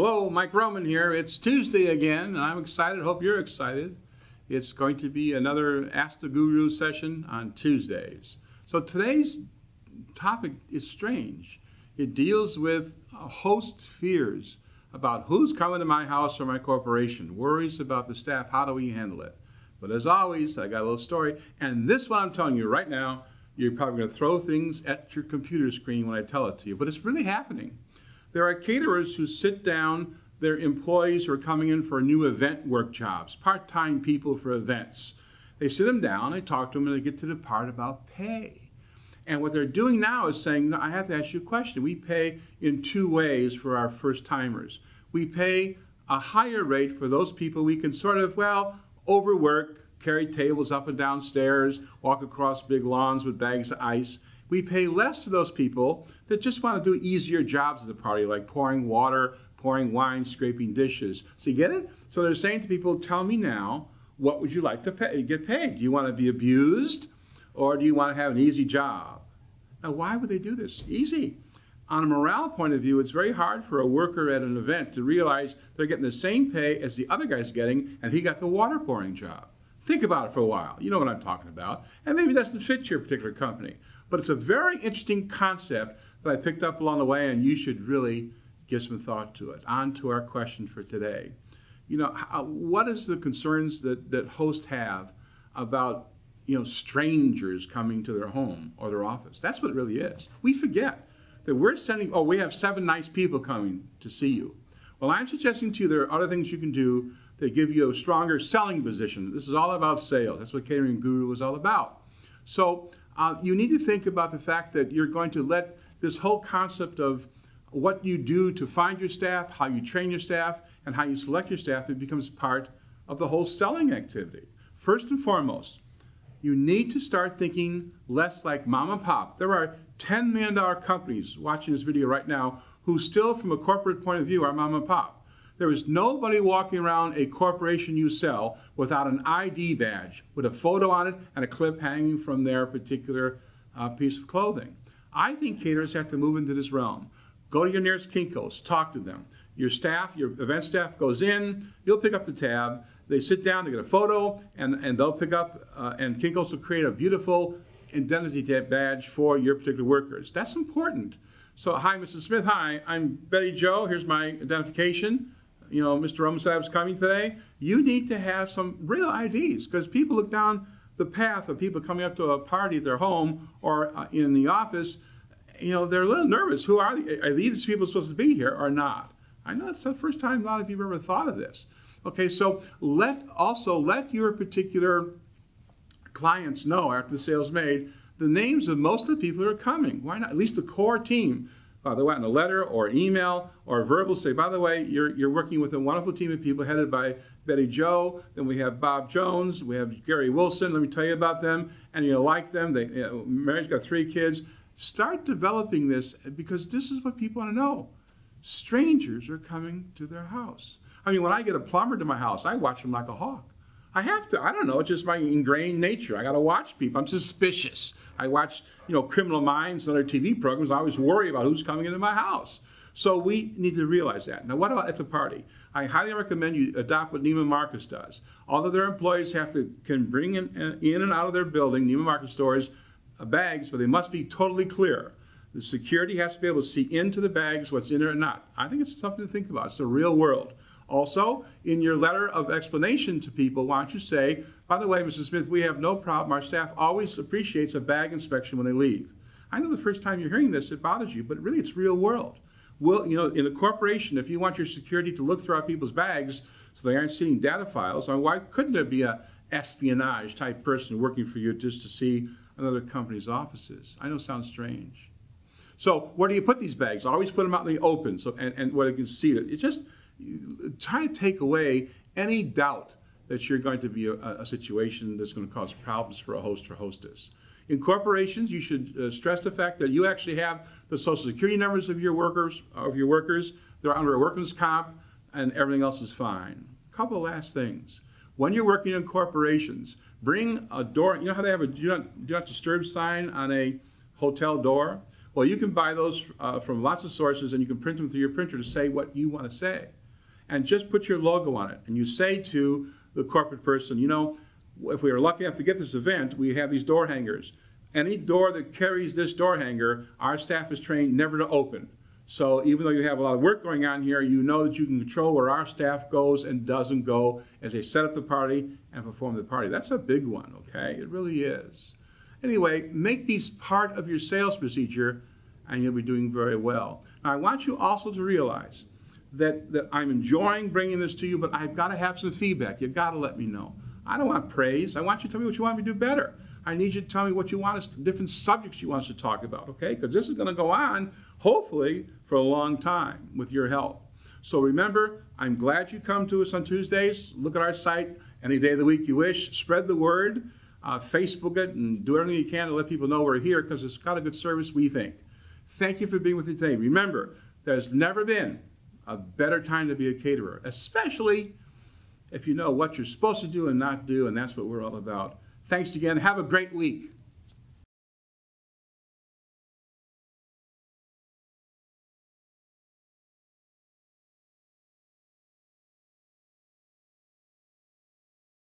Hello, Mike Roman here. It's Tuesday again, and I'm excited. Hope you're excited. It's going to be another Ask the Guru session on Tuesdays. So today's topic is strange. It deals with host fears about who's coming to my house or my corporation, worries about the staff, how do we handle it? But as always, I got a little story, and this one I'm telling you right now, you're probably going to throw things at your computer screen when I tell it to you, but it's really happening. There are caterers who sit down their employees who are coming in for new event work jobs, part-time people for events. They sit them down, they talk to them, and they get to the part about pay. And what they're doing now is saying, no, I have to ask you a question. We pay in two ways for our first-timers. We pay a higher rate for those people we can sort of, well, overwork, carry tables up and down stairs, walk across big lawns with bags of ice. We pay less to those people that just want to do easier jobs at the party, like pouring water, pouring wine, scraping dishes. So you get it? So they're saying to people, tell me now, what would you like to get paid? Do you want to be abused, or do you want to have an easy job? Now, why would they do this? Easy. On a morale point of view, it's very hard for a worker at an event to realize they're getting the same pay as the other guy's getting, and he got the water pouring job. Think about it for a while. You know what I'm talking about. And maybe that doesn't fit your particular company. But it's a very interesting concept that I picked up along the way, and you should really give some thought to it. On to our question for today. You know, what is the concerns that hosts have about, strangers coming to their home or their office? That's what it really is. We forget that we're sending, we have 7 nice people coming to see you. Well, I'm suggesting to you there are other things you can do that give you a stronger selling position. This is all about sales. That's what Catering Guru is all about. So you need to think about the fact that you're going to let this whole concept of what you do to find your staff, how you train your staff, and how you select your staff, it becomes part of the whole selling activity. First and foremost, you need to start thinking less like mom and pop. There are $10 million companies watching this video right now who still, from a corporate point of view, are mom and pop. There is nobody walking around a corporation you sell without an ID badge, with a photo on it and a clip hanging from their particular piece of clothing. I think caterers have to move into this realm. Go to your nearest Kinko's, talk to them. Your staff, your event staff goes in, you'll pick up the tab, they sit down, they get a photo, and they'll pick up, and Kinko's will create a beautiful identity badge for your particular workers. That's important. So, hi, Mrs. Smith. Hi, I'm Betty Joe. Here's my identification. Mr. Roman said I was coming today. You need to have some real IDs, because people look down the path of people coming up to a party at their home or in the office. They're a little nervous. Who are they? Are these people supposed to be here or not? I know it's the first time a lot of you have ever thought of this. Okay, so also let your particular clients know after the sale's made the names of most of the people who are coming. Why not? At least the core team. They went in a letter or email or verbal, say, by the way, you're working with a wonderful team of people headed by Betty Joe. Then we have Bob Jones. We have Gary Wilson. Let me tell you about them. And you'll like them. Mary's got 3 kids. Start developing this, because this is what people want to know. Strangers are coming to their house. I mean, when I get a plumber to my house, I watch them like a hawk. I have to. I don't know. It's just my ingrained nature. I got to watch people. I'm suspicious. I watch, Criminal Minds and other TV programs. I always worry about who's coming into my house. So we need to realize that. Now, what about at the party? I highly recommend you adopt what Neiman Marcus does. All of their employees can bring in and out of their building, Neiman Marcus stores, bags, but they must be totally clear. The security has to be able to see into the bags what's in there or not. I think it's something to think about. It's the real world. Also, in your letter of explanation to people, why don't you say, by the way, Mrs. Smith, we have no problem. Our staff always appreciates a bag inspection when they leave. I know the first time you're hearing this, it bothers you, but really it's real world. Well, in a corporation, if you want your security to look throughout people's bags so they aren't seeing data files, why couldn't there be a espionage type person working for you just to see another company's offices? I know it sounds strange. So where do you put these bags? Always put them out in the open and where they can see it. It's just try to take away any doubt that you're going to be a situation that's going to cause problems for a host or hostess. In corporations, you should stress the fact that you actually have the social security numbers of your workers. They're under a workman's comp, and everything else is fine. A couple of last things. When you're working in corporations, bring a door. You know how they have a do not disturb sign on a hotel door? Well, you can buy those from lots of sources, and you can print them through your printer to say what you want to say. And just put your logo on it. And you say to the corporate person, you know, if we are lucky enough to get this event, we have these door hangers. Any door that carries this door hanger, our staff is trained never to open. So even though you have a lot of work going on here, you know that you can control where our staff goes and doesn't go as they set up the party and perform the party. That's a big one, okay? It really is. Anyway, make these part of your sales procedure and you'll be doing very well. Now, I want you also to realize that I'm enjoying bringing this to you, but I've got to have some feedback. You've got to let me know. I don't want praise. I want you to tell me what you want me to do better. I need you to tell me what you want us, different subjects you want us to talk about, okay? Because this is going to go on, hopefully, for a long time with your help. So remember, I'm glad you come to us on Tuesdays. Look at our site any day of the week you wish. Spread the word, Facebook it, and do everything you can to let people know we're here because it's got a good service, we think. Thank you for being with me today. Remember, there's never been a better time to be a caterer, especially if you know what you're supposed to do and not do, and that's what we're all about. Thanks again. Have a great week.